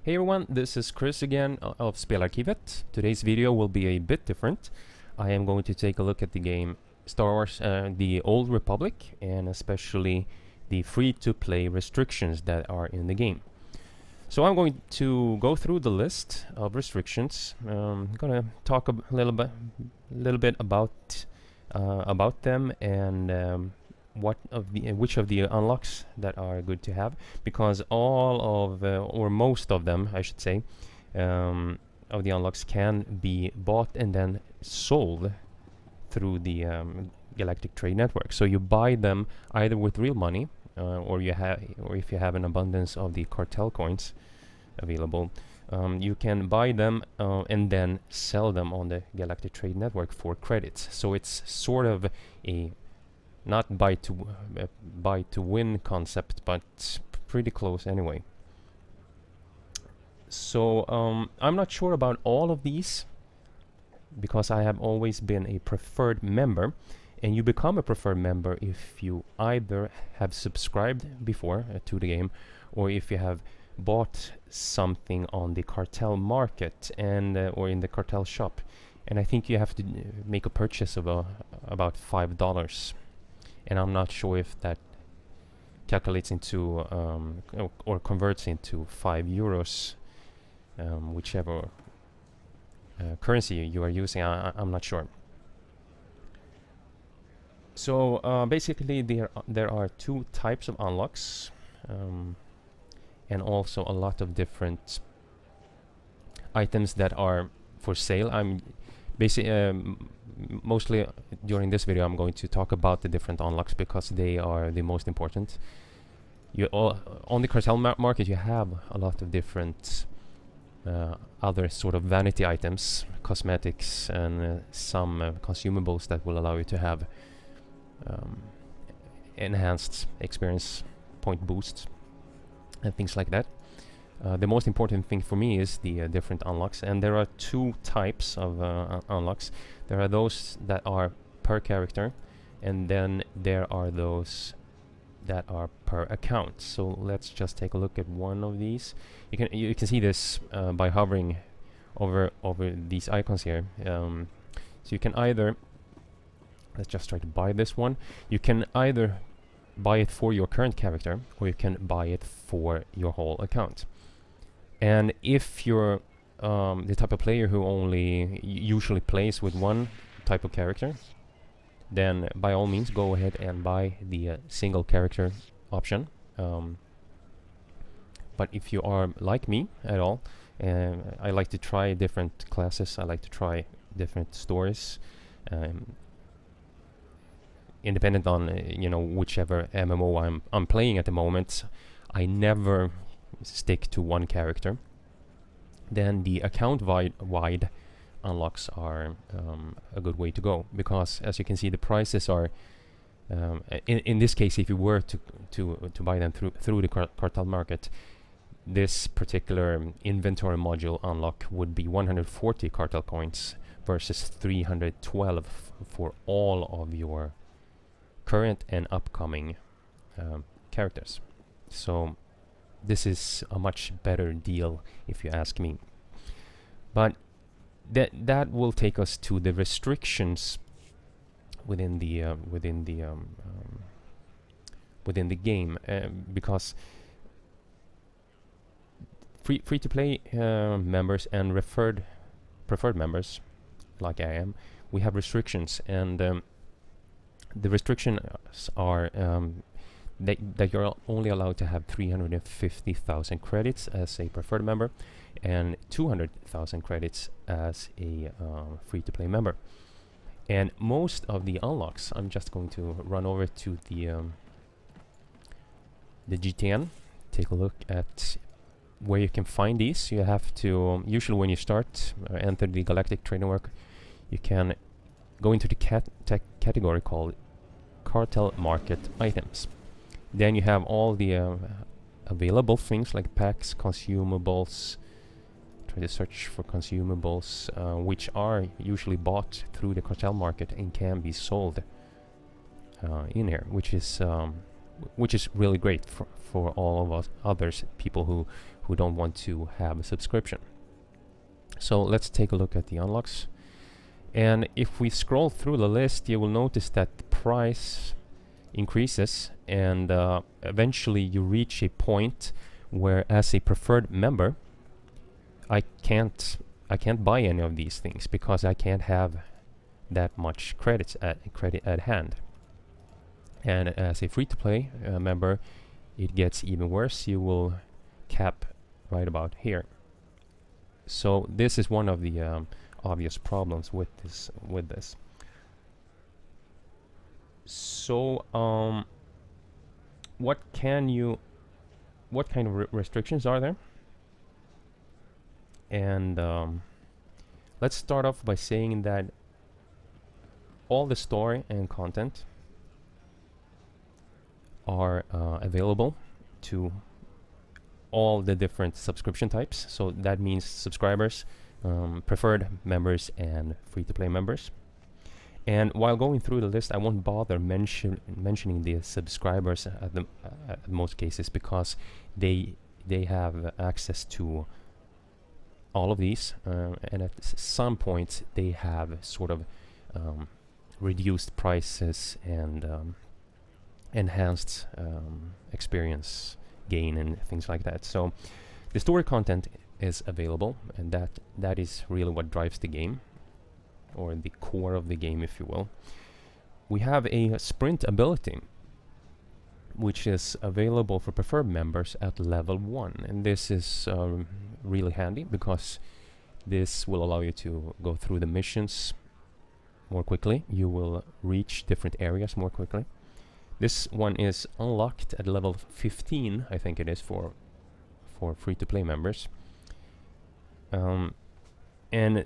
Hey everyone, this is Chris again of Spelarkivet. Today's video will be a bit different. I am going to take a look at the game Star Wars The Old Republic, and especially the free-to-play restrictions that are in the game. So I'm going to go through the list of restrictions. I'm gonna talk a little bit about them and which of the unlocks that are good to have, because all of or most of them, I should say, of the unlocks can be bought and then sold through the Galactic trade network. So you buy them either with real money, or if you have an abundance of the Cartel Coins available, you can buy them and then sell them on the Galactic trade network for credits. So it's sort of a not buy to win concept, but pretty close anyway. So I'm not sure about all of these, because I have always been a preferred member, and you become a preferred member if you either have subscribed before to the game, or if you have bought something on the cartel market and or in the cartel shop. And I think you have to make a purchase of about $5. And I'm not sure if that calculates into or converts into €5, whichever currency you are using. I'm not sure. So basically, there are two types of unlocks, and also a lot of different items that are for sale. I'm basically mostly during this video I'm going to talk about the different unlocks, because they are the most important. On the cartel market you have a lot of different other sort of vanity items, cosmetics, and some consumables that will allow you to have enhanced experience point boosts and things like that. The most important thing for me is the different unlocks, and there are two types of unlocks. There are those that are per character, and then there are those that are per account. So let's just take a look at one of these. You can see this by hovering over these icons here. So you can either, let's just try to buy this one. You can either buy it for your current character, or you can buy it for your whole account. And if you're the type of player who only usually plays with one type of character, then by all means go ahead and buy the single character option. But if you are like me at all, I like to try different classes, I like to try different stories, independent on whichever MMO I'm playing at the moment, I never stick to one character. Then the account wide unlocks are a good way to go, because as you can see, the prices are in this case, if you were to buy them through the cartel market, this particular inventory module unlock would be 140 cartel coins versus 312 for all of your current and upcoming characters. So this is a much better deal, if you ask me. But that will take us to the restrictions within the game, because free-to-play members and preferred members, like I am, we have restrictions, and the restrictions are that you're only allowed to have 350,000 credits as a preferred member, and 200,000 credits as a free-to-play member. And most of the unlocks, I'm just going to run over to the GTN, take a look at where you can find these. You have to, usually when you start, enter the Galactic trade network, you can go into the category called Cartel Market Items. Then you have all the available things like packs, consumables. Try to search for consumables, which are usually bought through the cartel market and can be sold in here, which is which is really great for all of us others, people who don't want to have a subscription. So let's take a look at the unlocks. And if we scroll through the list, you will notice that the price increases, and eventually you reach a point where, as a preferred member, I can't buy any of these things because I can't have that much credit at hand. And as a free-to-play member, it gets even worse. You will cap right about here. So this is one of the obvious problems with this. So what kind of restrictions are there? And let's start off by saying that all the story and content are available to all the different subscription types. So that means subscribers, preferred members, and free-to-play members. And while going through the list, I won't bother mentioning the subscribers at most cases, because they have access to all of these, and at some point they have sort of reduced prices and enhanced experience gain and things like that. So the story content is available, and that is really what drives the game, or the core of the game, if you will. We have a sprint ability, which is available for preferred members at level 1, and this is really handy because this will allow you to go through the missions more quickly. You will reach different areas more quickly. This one is unlocked at level 15, I think it is, for free-to-play members. And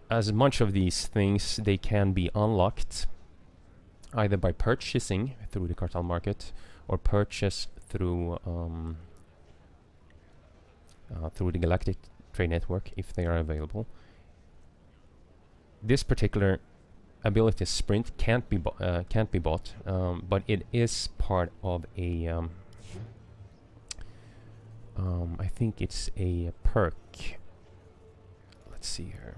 as much of these things, they can be unlocked either by purchasing through the Cartel market, or purchase through the Galactic trade network if they are available. This particular ability, sprint, can't be bought, but it is part of a I think it's a perk. Let's see here.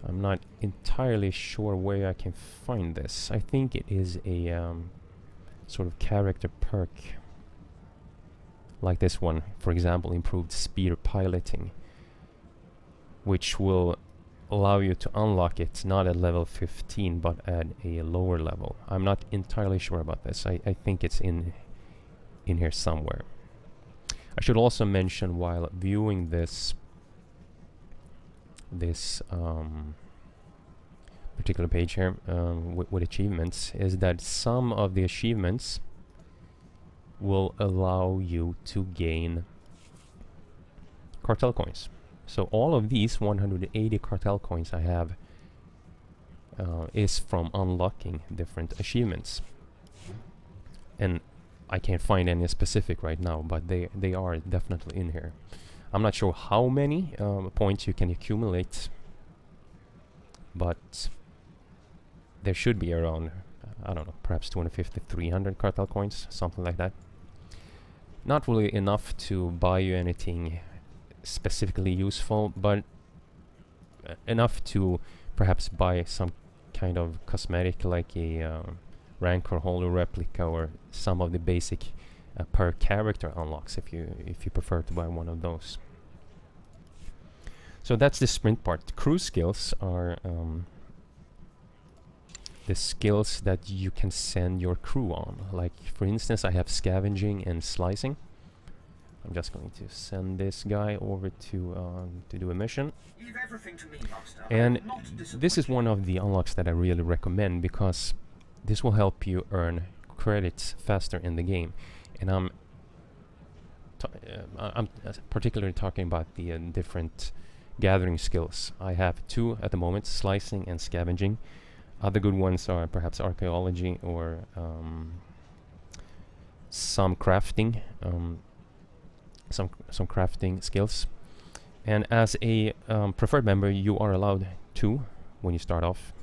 I'm not entirely sure where I can find this. I think it is a sort of character perk, like this one, for example, improved speed piloting, which will allow you to unlock it not at level 15 but at a lower level. I'm not entirely sure about this. I think it's in here somewhere. I should also mention, while viewing this particular page here with achievements, is that some of the achievements will allow you to gain Cartel Coins. So all of these 180 Cartel Coins I have is from unlocking different achievements. And I can't find any specific right now, but they are definitely in here. I'm not sure how many points you can accumulate, but there should be around, I don't know, perhaps 250, 300 Cartel Coins, something like that. Not really enough to buy you anything specifically useful, but enough to perhaps buy some kind of cosmetic, like a rank or holder replica, or some of the basic per character unlocks, if you prefer to buy one of those. So that's the sprint part. Crew skills are the skills that you can send your crew on. Like, for instance, I have scavenging and slicing. I'm just going to send this guy over to do a mission. Leave everything to me, Master. And this is one of the unlocks that I really recommend, because this will help you earn credits faster in the game. And I'm particularly talking about the different gathering skills. I have 2 at the moment, slicing and scavenging. Other good ones are perhaps archaeology, or some crafting, some crafting skills. And as a preferred member, you are allowed 2 when you start off.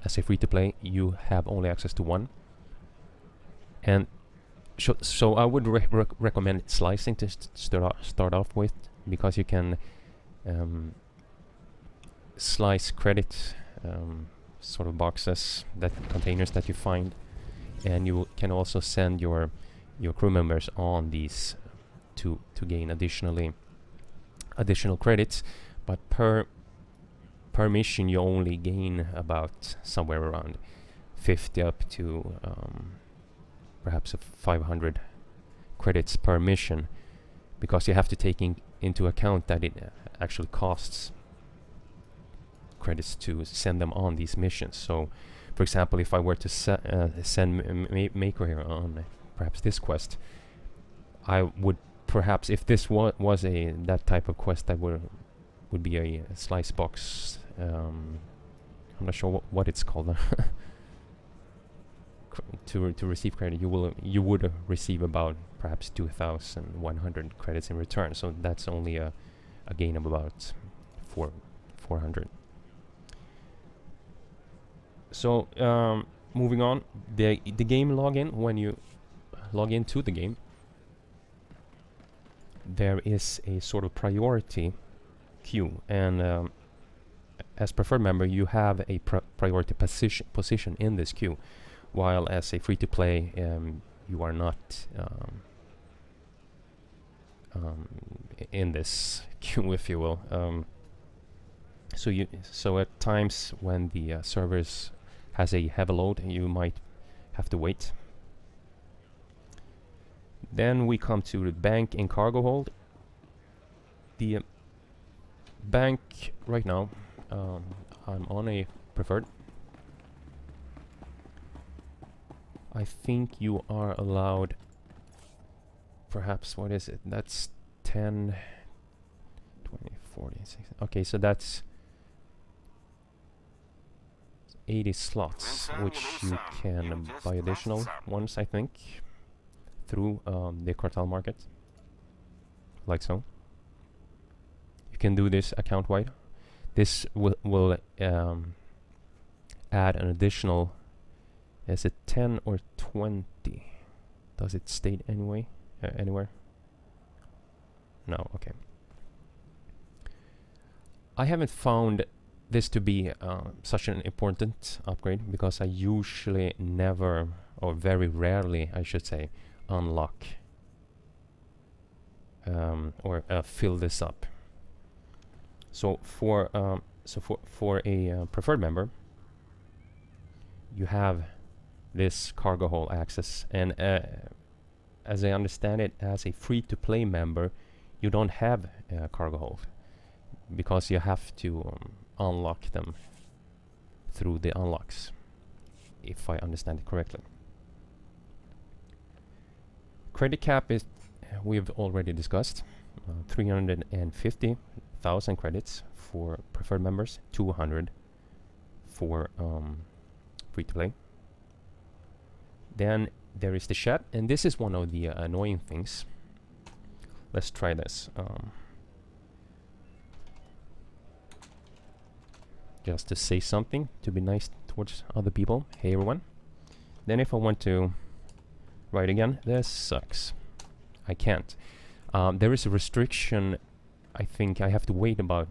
As a free-to-play, you have only access to one. And so I would recommend slicing to start off with, because you can slice credit sort of boxes, that containers that you find, and you can also send your crew members on these to gain additional credits. But per mission you only gain about somewhere around 50 up to perhaps 500 credits per mission, because you have to take into account that it actually costs credits to send them on these missions. So for example, if I were to send Maker here on perhaps this quest, I would perhaps, if this was that type of quest that would be a slice box, I'm not sure what it's called. to receive credit, you would receive about perhaps 2,100 credits in return. So that's only a gain of about 400. So moving on, the game login, when you log into the game, there is a sort of priority queue, and as preferred member you have a priority position in this queue, while as a free-to-play you are not in this queue, if you will. So at times when the servers has a heavy load, you might have to wait. Then we come to the bank and cargo hold. The bank right now, I'm on a preferred. I think you are allowed, perhaps, what is it? That's 10, 20, 40, 60. Okay, so that's 80 slots, which you can buy additional ones, I think, through the cartel market, like so. You can do this account-wide. This will add an additional, is it 10 or 20? Does it state anyway? Anywhere? No, okay. I haven't found this to be such an important upgrade, because I usually never, or very rarely I should say, unlock or fill this up. So for a preferred member, you have this cargo hold access, and as I understand it, as a free-to-play member, you don't have cargo hold, because you have to unlock them through the unlocks, if I understand it correctly. Credit cap is, we've already discussed, 350,000 credits for preferred members, 200 for free-to-play. Then there is the chat, and this is one of the annoying things. Let's try this. Just to say something, to be nice towards other people. Hey everyone. Then if I want to write again, this sucks. I can't. There is a restriction. I think I have to wait about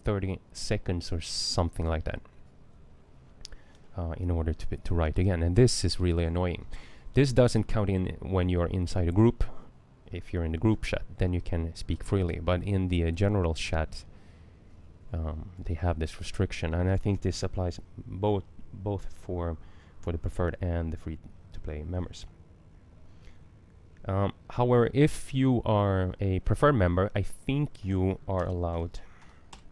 30 seconds or something like that in order to write again, and this is really annoying. This doesn't count in when you're inside a group. If you're in the group chat, then you can speak freely, but in the general chat, they have this restriction, and I think this applies both for the preferred and the free-to-play members. However, if you are a preferred member, I think you are allowed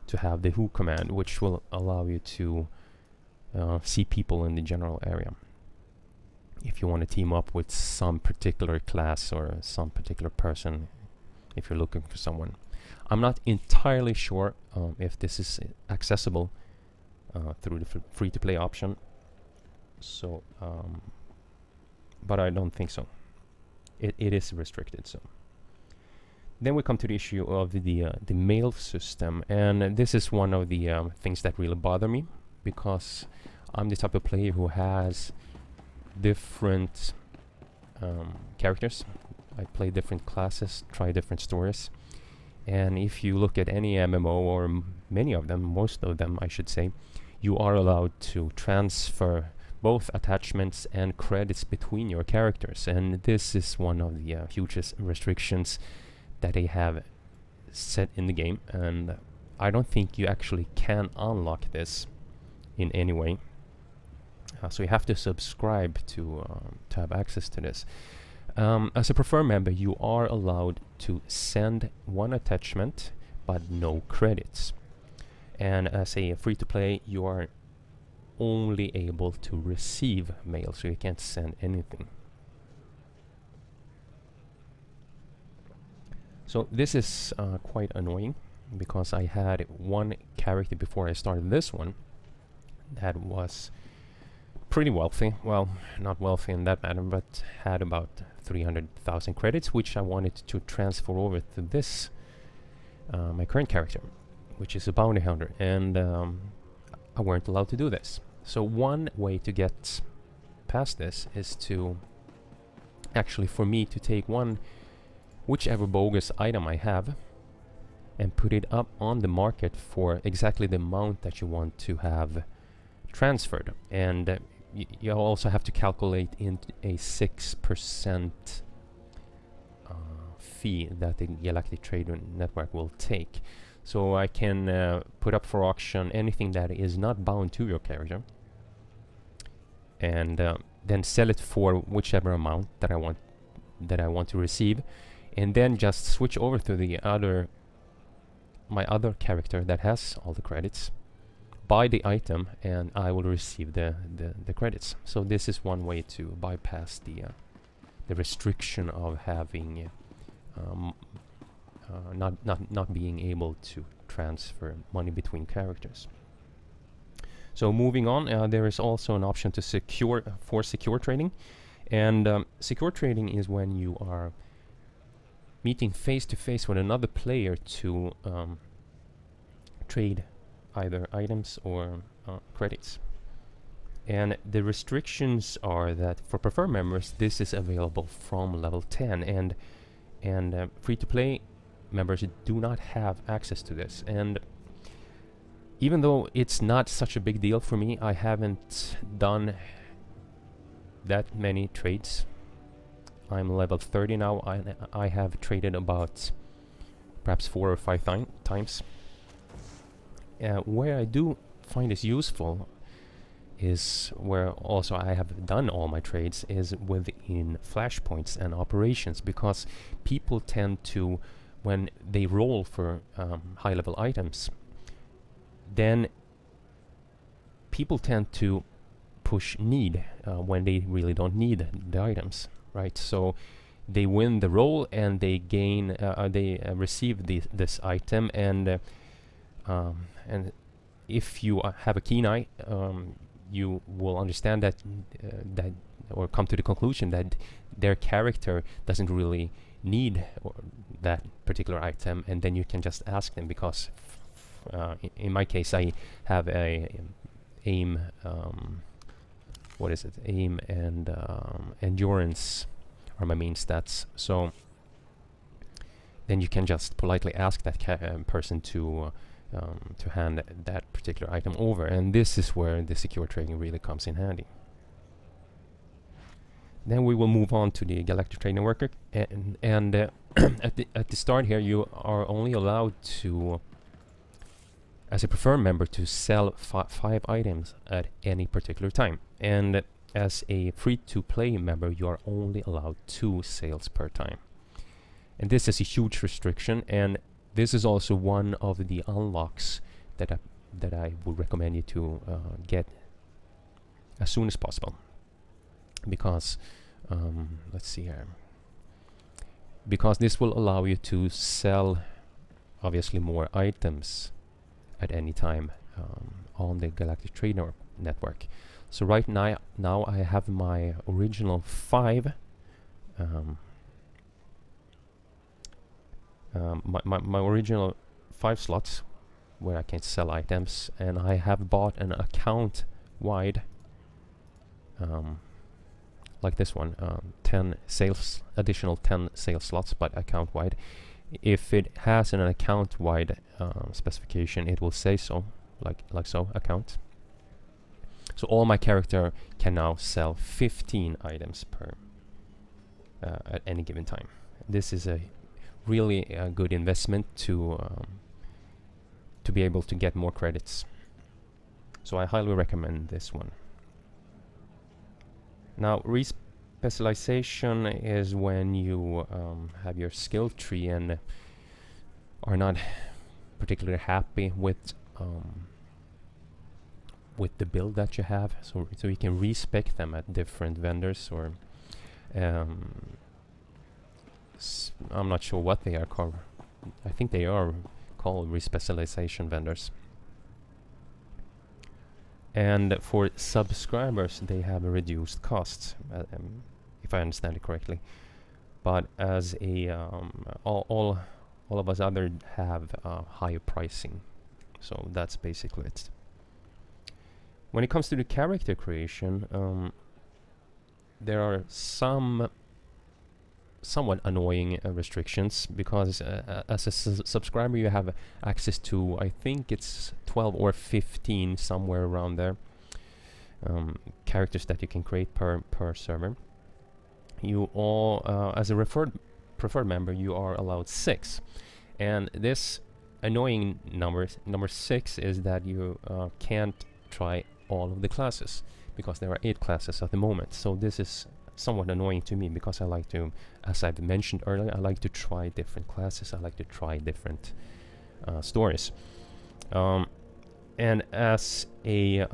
to have the who command, which will allow you to see people in the general area. If you want to team up with some particular class or some particular person, if you're looking for someone. I'm not entirely sure if this is accessible through the free-to-play option. So, but I don't think so. It is restricted. So, Then we come to the issue of the mail system, and this is one of the things that really bother me, because I'm the type of player who has different characters. I play different classes, try different stories, and if you look at any MMO, or many of them, most of them I should say, you are allowed to transfer both attachments and credits between your characters, and this is one of the hugest restrictions that they have set in the game, and I don't think you actually can unlock this in any way. So you have to subscribe to have access to this. As a preferred member, you are allowed to send one attachment but no credits, and as a free-to-play you are only able to receive mail, so you can't send anything. So this is quite annoying, because I had one character before I started this one that was pretty wealthy. Well, not wealthy in that matter, but had about 300,000 credits, which I wanted to transfer over to this, my current character, which is a bounty hunter, and I weren't allowed to do this. So one way to get past this is to actually, for me to take whichever bogus item I have and put it up on the market for exactly the amount that you want to have transferred, and you also have to calculate in a 6% fee that the Galactic Trade Network will take. So I can put up for auction anything that is not bound to your character, and then sell it for whichever amount that I want to receive, and then just switch over to my other character that has all the credits, buy the item, and I will receive the credits. So this is one way to bypass the restriction of having not being able to transfer money between characters. So moving on, there is also an option to secure trading, and secure trading is when you are meeting face to face with another player to trade either items or credits. And the restrictions are that for preferred members this is available from level 10, and free-to-play members do not have access to this. And even though it's not such a big deal for me, I haven't done that many trades. I'm level 30 now. I have traded about perhaps 4 or 5 times. Where I do find this useful is where also I have done all my trades is within Flashpoints and operations, because people tend to, when they roll for high level items, then people tend to push need when they really don't need the items, right? So they win the roll and they gain, they receive this item, and if you have a keen eye, you will understand that or come to the conclusion that their character doesn't really need that particular item, and then you can just ask them, because in my case I have a aim, aim and endurance are my main stats. So then you can just politely ask that person to hand that particular item over, and this is where the secure trading really comes in handy. Then we will move on to the Galactic Trade Network, and at the start here you are only allowed to, as a preferred member, to sell 5 items at any particular time, and as a free-to-play member you are only allowed 2 sales per time. And this is a huge restriction, and this is also one of the unlocks that I would recommend you to get as soon as possible, because let's see here, because this will allow you to sell obviously more items at any time on the Galactic Trade Network. So right now I have my original 5 my original 5 slots where I can sell items, and I have bought an account wide, like this one, 10 sales, additional 10 sales slots, but account wide. If it has an account wide specification, it will say so, like so, account. So all my character can now sell 15 items per at any given time. This is a really good investment to be able to get more credits. So I highly recommend this one. Now, Respecialization is when you have your skill tree and are not particularly happy with the build that you have, so you can respec them at different vendors, or I'm not sure what they are called. I think they are called Respecialization vendors. And for subscribers, they have a reduced cost, if I understand it correctly. But as a all of us other have higher pricing, so that's basically it. When it comes to the character creation, there are some somewhat annoying restrictions, because as a subscriber you have access to, I think it's 12 or 15, somewhere around there, characters that you can create per server. You all, as a preferred member, you are allowed 6, and this annoying number 6 is that you can't try all of the classes, because there are 8 classes at the moment. So this is somewhat annoying to me, because I like to, as I've mentioned earlier, I like to try different classes, I like to try different stories. And as a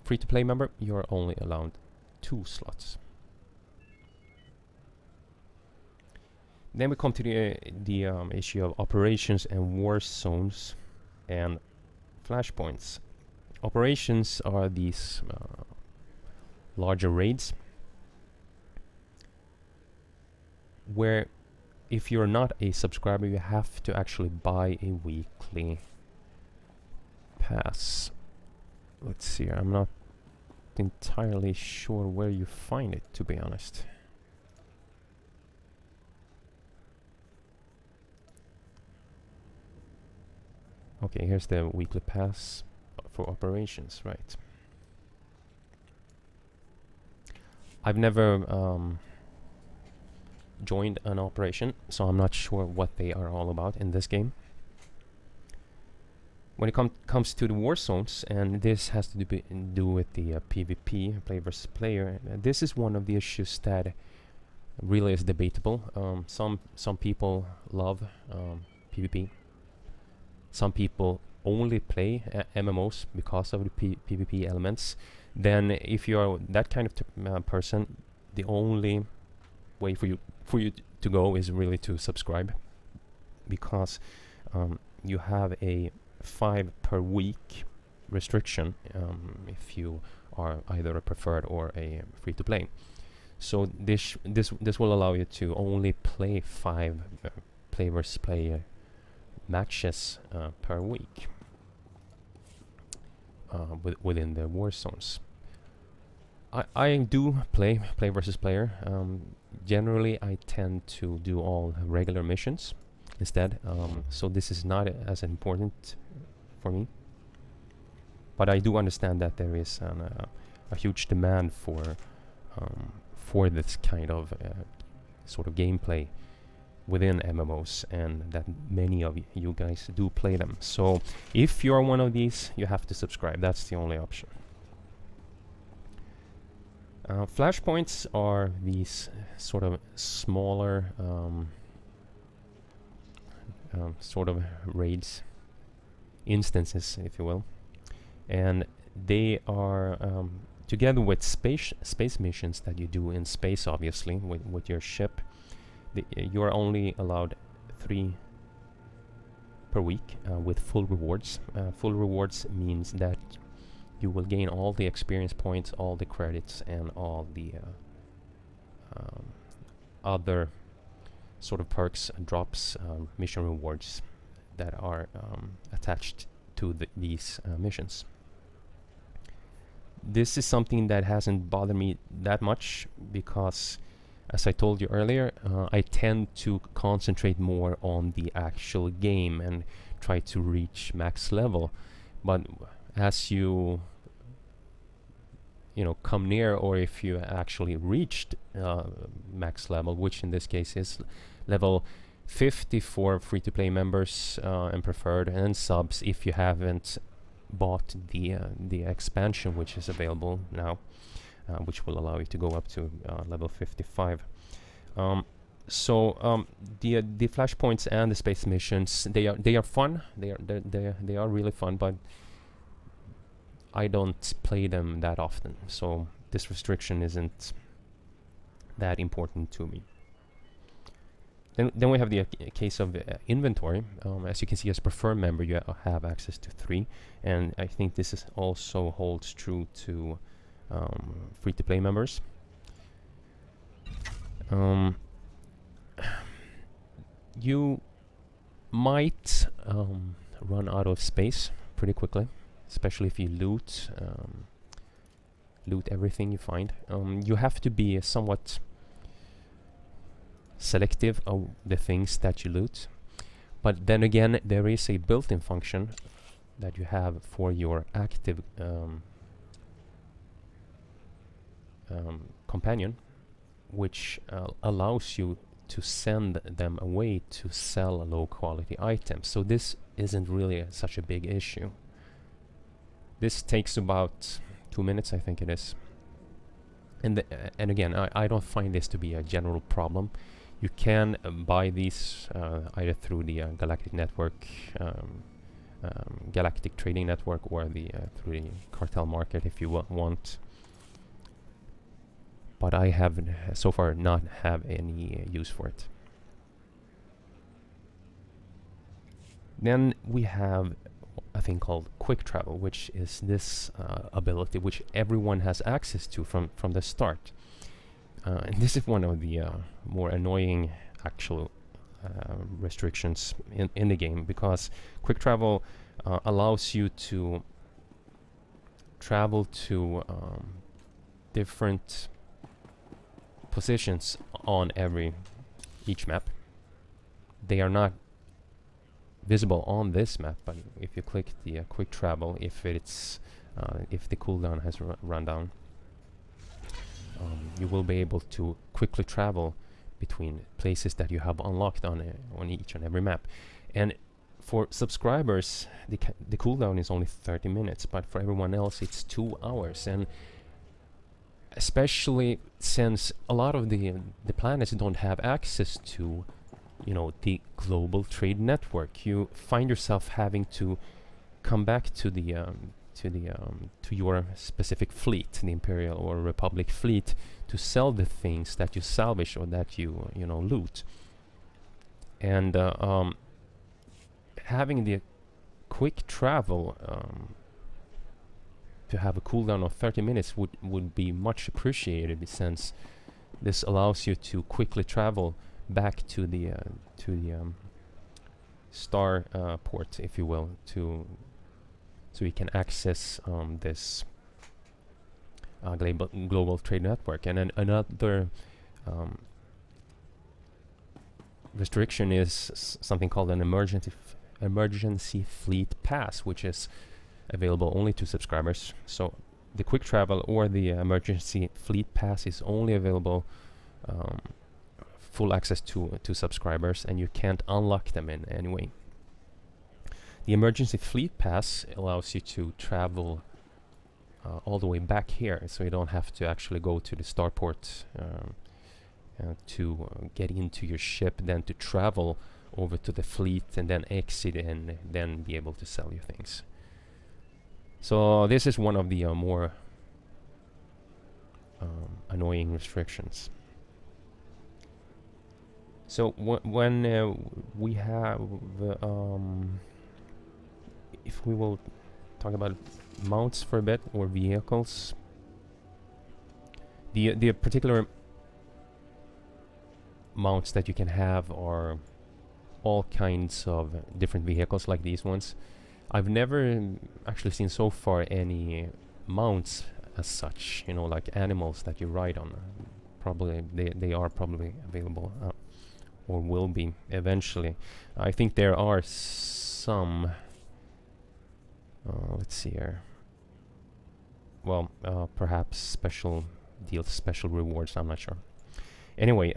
free-to-play member, you're only allowed 2 slots. Then we come to the issue of operations and Warzones and Flashpoints. Operations are these larger raids where, if you're not a subscriber, you have to actually buy a weekly pass. Let's see, I'm not entirely sure where you find it, to be honest. Okay, here's the weekly pass for operations, right. I've never joined an operation, so I'm not sure what they are all about in this game. When it comes to the Warzones, and this has to do with the PvP, player versus player, this is one of the issues that really is debatable. Some people love PvP. Some people only play MMOs because of the PvP elements. Then, if you are that kind of person, the only way for you to go is really to subscribe, because you have a 5 per week restriction if you are either a preferred or a free-to-play. So this will allow you to only play 5 player versus player matches per week within the Warzones. I do play versus player. Generally, I tend to do all regular missions instead. So this is not as important for me. But I do understand that there is a huge demand for this kind of sort of gameplay within MMOs, and that many of you guys do play them. So if you're one of these, you have to subscribe. That's the only option. Flashpoints are these sort of smaller sort of raids, instances, if you will, and they are together with space missions that you do in space, obviously with your ship. You are only allowed 3 per week with full rewards. Full rewards means that you will gain all the experience points, all the credits, and all the other sort of perks, drops, mission rewards that are attached to these missions. This is something that hasn't bothered me that much because, as I told you earlier, I tend to concentrate more on the actual game and try to reach max level. But as you come near, or if you actually reached max level, which in this case is level 50 for free-to-play members and preferred, and subs if you haven't bought the expansion which is available now, which will allow you to go up to level 55. The flashpoints and the space missions, they are fun. They are really fun, but I don't play them that often, so this restriction isn't that important to me. Then we have the case of inventory. As you can see, as preferred member, you have access to 3, and I think this is also holds true to free-to-play members. You might run out of space pretty quickly, especially if you loot everything you find. You have to be somewhat selective of the things that you loot, but then again, there is a built-in function that you have for your active companion, which allows you to send them away to sell low-quality items. So this isn't really such a big issue. This takes about 2 minutes, I think it is. And again, I don't find this to be a general problem. You can buy these either through the Galactic network, Galactic trading network, or through the cartel market if you want. But I have so far not have any use for it. Then we have a thing called quick travel, which is this ability which everyone has access to from the start. And this is one of the more annoying actual restrictions in the game, because quick travel allows you to travel to different positions on each map. They are not visible on this map, but if you click the quick travel, if the cooldown has run down, you will be able to quickly travel between places that you have unlocked on each and every map. And for subscribers, the cooldown is only 30 minutes, but for everyone else it's 2 hours. And especially since a lot of the planets don't have access to the global trade network, you find yourself having to come back to your specific fleet, the Imperial or Republic fleet, to sell the things that you salvage or that you loot. And having the quick travel to have a cooldown of 30 minutes would be much appreciated, since this allows you to quickly travel back to the star port, if you will, so you can access this global trade network. And another restriction is something called an emergency fleet pass, which is available only to subscribers. So the quick travel or the emergency fleet pass is only available full access to subscribers, and you can't unlock them in any way. The emergency fleet pass allows you to travel all the way back here, so you don't have to actually go to the starport to get into your ship, then to travel over to the fleet and then exit and then be able to sell your things. So this is one of the more annoying restrictions. So when we have, if we will talk about mounts for a bit, or vehicles. The particular mounts that you can have are all kinds of different vehicles, like these ones. I've never actually seen so far any mounts as such, you know, like animals that you ride on. Probably they are probably available, or will be eventually. I think there are some. Let's see here. Well, perhaps special deals, special rewards. I'm not sure. Anyway,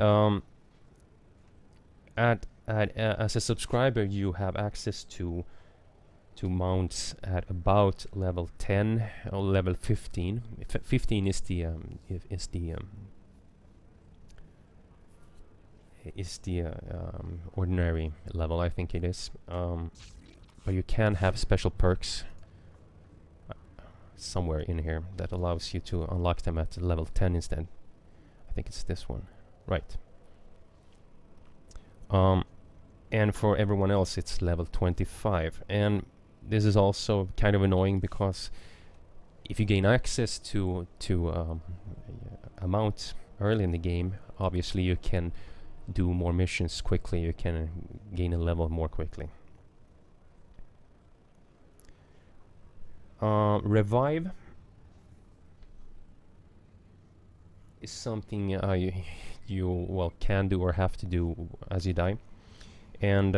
as a subscriber, you have access to mounts at about level 10 or level 15. 15 is the ordinary level, I think it is. But you can have special perks somewhere in here that allows you to unlock them at level 10 instead. I think it's this one, right? And for everyone else, it's level 25. And this is also kind of annoying because if you gain access to a mount early in the game, obviously you can do more missions quickly. You can gain a level more quickly. Revive is something you well can do or have to do as you die, and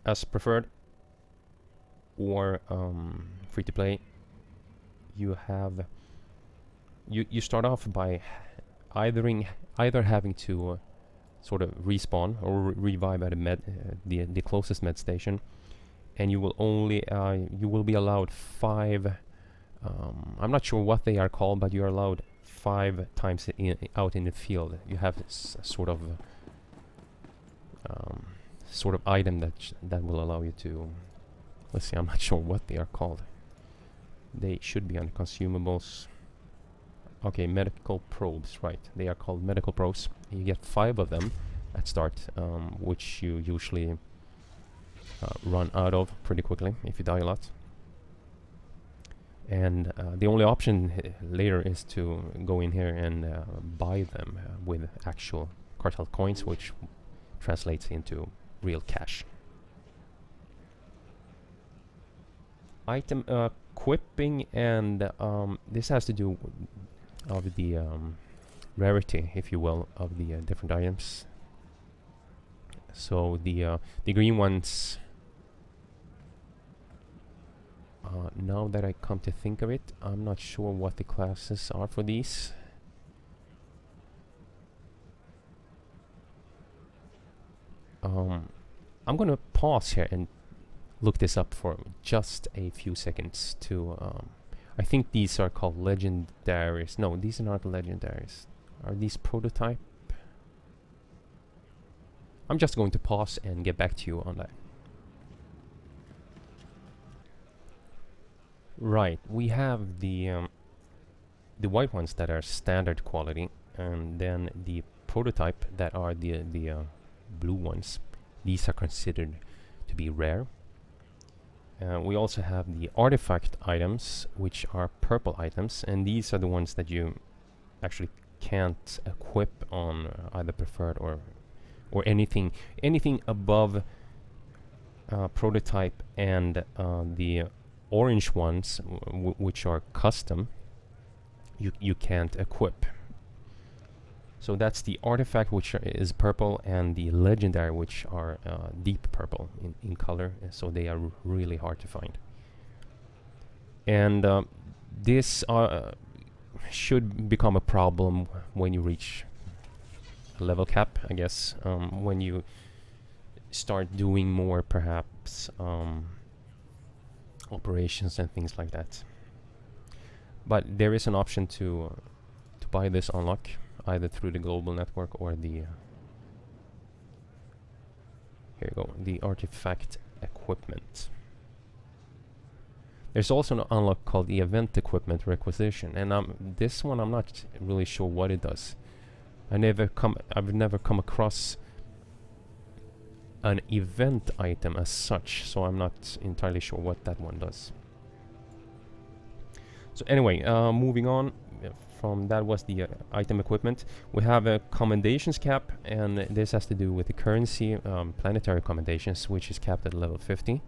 as preferred or free to play, you have you start off by either having to sort of respawn or revive at a the closest med station, and you will only you will be allowed 5. I'm not sure what they are called, but you are allowed 5 times out in the field. You have sort of item that will allow you to. Let's see. I'm not sure what they are called. They should be on consumables. Okay, medical probes, right. They are called medical probes. You get 5 of them at start, which you usually run out of pretty quickly if you die a lot. And the only option later is to go in here and buy them with actual Cartel Coins, which translates into real cash. Item equipping, and this has to do of the rarity, if you will, of the different items. So the green ones, now that I come to think of it, I'm not sure what the classes are for these. I'm gonna pause here and look this up for just a few seconds to I think these are called legendaries. No, these are not legendaries. Are these prototype? I'm just going to pause and get back to you on that. Right, we have the white ones that are standard quality, and then the prototype that are the blue ones. These are considered to be rare. We also have the artifact items, which are purple items, and these are the ones that you actually can't equip on either preferred or anything above prototype, and the orange ones, which are custom, you can't equip. So that's the artifact, which is purple, and the legendary, which are deep purple in color, so they are really hard to find. And this should become a problem when you reach a level cap, I guess, when you start doing more, perhaps, operations and things like that. But there is an option to buy this unlock, either through the global network or the here you go, the artifact equipment. There's also an unlock called the event equipment requisition, and this one I'm not really sure what it does. I've never come across an event item as such, so I'm not entirely sure what that one does. So anyway, moving on from that was the item equipment. We have a commendations cap, and this has to do with the currency, planetary commendations, which is capped at level 50.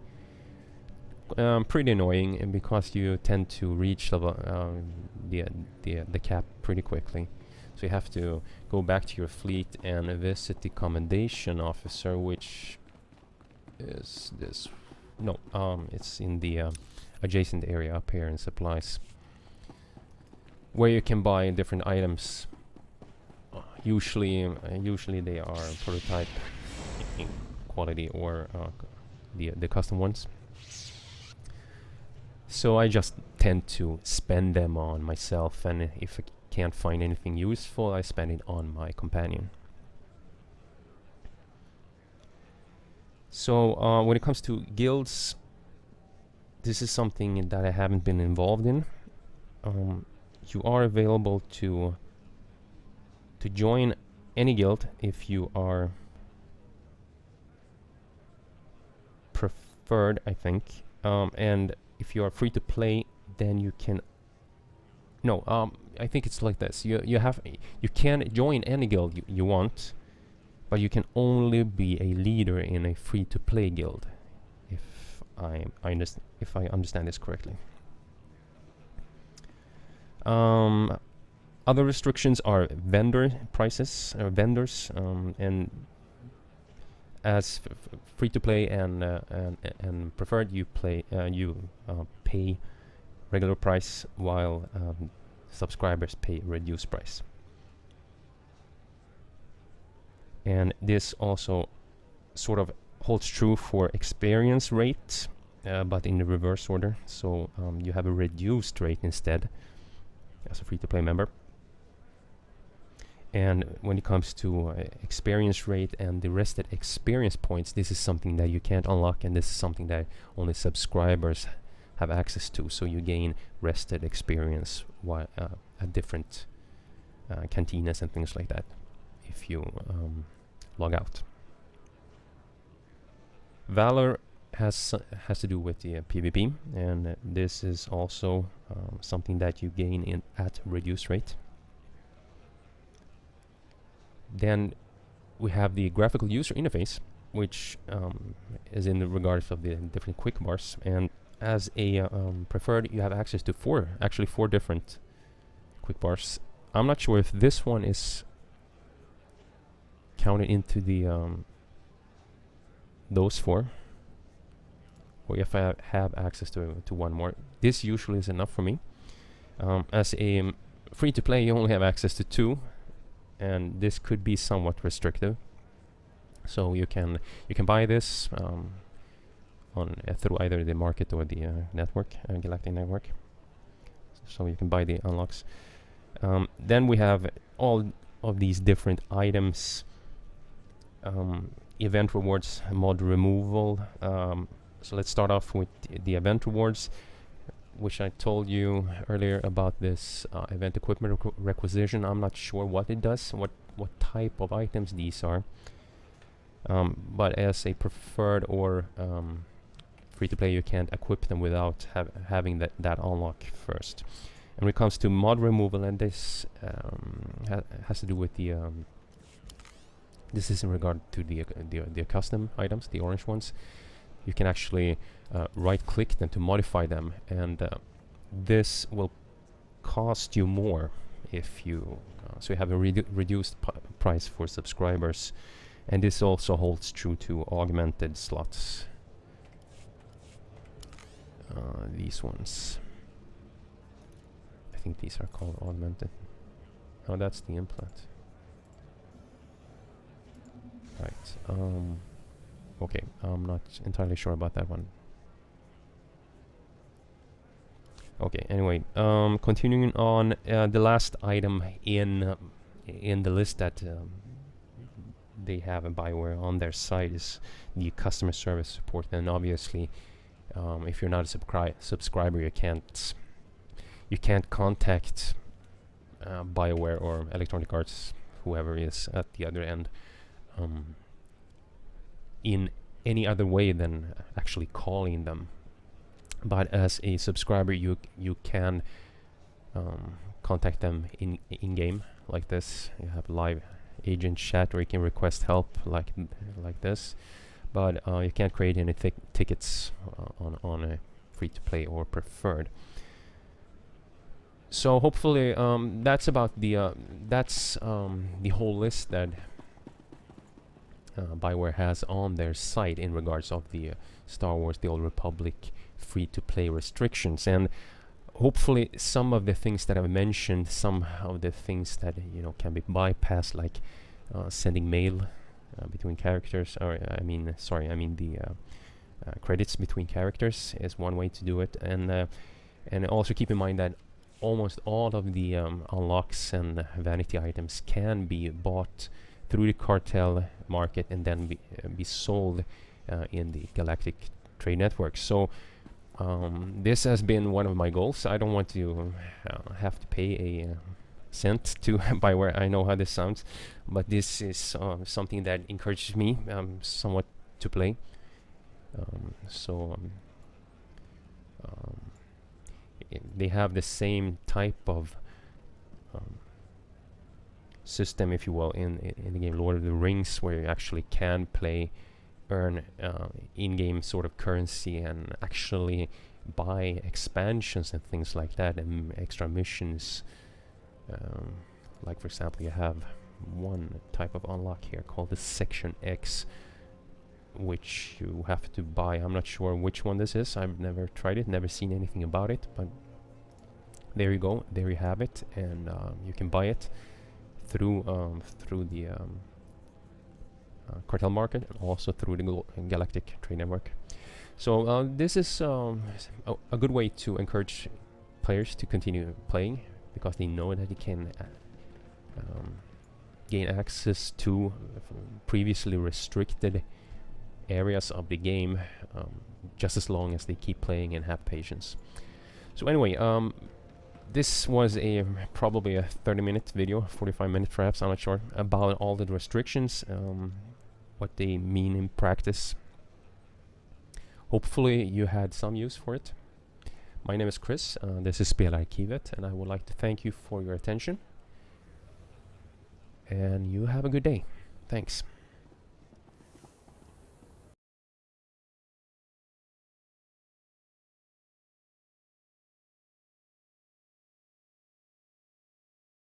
Pretty annoying, and because you tend to reach level the cap pretty quickly. So you have to go back to your fleet and visit the commendation officer, which is this. No, it's in the adjacent area up here in supplies, where you can buy different items. Usually they are prototype in quality or the custom ones. So I just tend to spend them on myself, and if I can't find anything useful, I spend it on my companion. So when it comes to guilds, this is something that I haven't been involved in. You are available to join any guild if you are preferred, I think, and if you are free to play, then you can. No, I think it's like this. You can join any guild you want, but you can only be a leader in a free to play guild, if I understand this correctly. Other restrictions are vendor prices, vendors, and as free to play and preferred, you pay regular price, while subscribers pay reduced price. And this also sort of holds true for experience rate, but in the reverse order. So you have a reduced rate instead as a free-to-play member. And when it comes to experience rate and the rested experience points, this is something that you can't unlock, and this is something that only subscribers have access to. So you gain rested experience while at different cantinas and things like that if you log out. Valor has to do with the PvP, and this is also something that you gain at reduced rate. Then we have the graphical user interface, which is in the regards of the different Quickbars, and as a preferred, you have access to four different Quickbars. I'm not sure if this one is counted into the those four, or if I have access to one more. This usually is enough for me. As a free to play, you only have access to two, and this could be somewhat restrictive. So you can buy this through either the market or the network, Galactic network. So you can buy the unlocks. Then we have all of these different items, event rewards, mod removal. So let's start off with the event rewards, which I told you earlier about this event equipment requisition. I'm not sure what it does, what type of items these are. But as a preferred or free to play, you can't equip them without having that unlock first. And when it comes to mod removal, and this has to do with the this is in regard to the custom items, the orange ones. You can actually right click them to modify them, and this will cost you more if you so you have a reduced price for subscribers. And this also holds true to augmented slots. These ones, I think these are called augmented. Oh, that's the implant. Right. Okay, I'm not entirely sure about that one. Okay, anyway, continuing on, the last item in the list that they have a BioWare on their site is the customer service support. And obviously, if you're not a subscriber, you can't contact BioWare or Electronic Arts, whoever is at the other end, in any other way than actually calling them. But as a subscriber, you can contact them in game like this. You have live agent chat where you can request help like this, but you can't create any tickets on a free-to-play or preferred. So hopefully that's about the the whole list that Bioware has on their site in regards of the Star Wars: The Old Republic free-to-play restrictions. And hopefully some of the things that I've mentioned, some of the things that can be bypassed, like sending mail between characters, or I mean the credits between characters is one way to do it. And also keep in mind that almost all of the unlocks and vanity items can be bought through the Cartel market and then be sold in the Galactic trade network. So this has been one of my goals. I don't want to have to pay a cent to Bioware. I know how this sounds, but this is something that encourages me somewhat to play. They have the same type of system, if you will, in the game Lord of the Rings, where you actually can earn in-game sort of currency and actually buy expansions and things like that, and extra missions. Like for example, you have one type of unlock here called the Section X, which you have to buy. I'm not sure which one this is. I've never tried it, never seen anything about it, but there you go, there you have it. And you can buy it through the Cartel market, and also through the Galactic trade network. So this is a good way to encourage players to continue playing, because they know that they can gain access to previously restricted areas of the game, just as long as they keep playing and have patience. So anyway, this was probably a 30-minute video, 45 minutes perhaps, I'm not sure, about all the restrictions, what they mean in practice. Hopefully you had some use for it. My name is Chris, this is Spelarkivet, and I would like to thank you for your attention. And you have a good day. Thanks.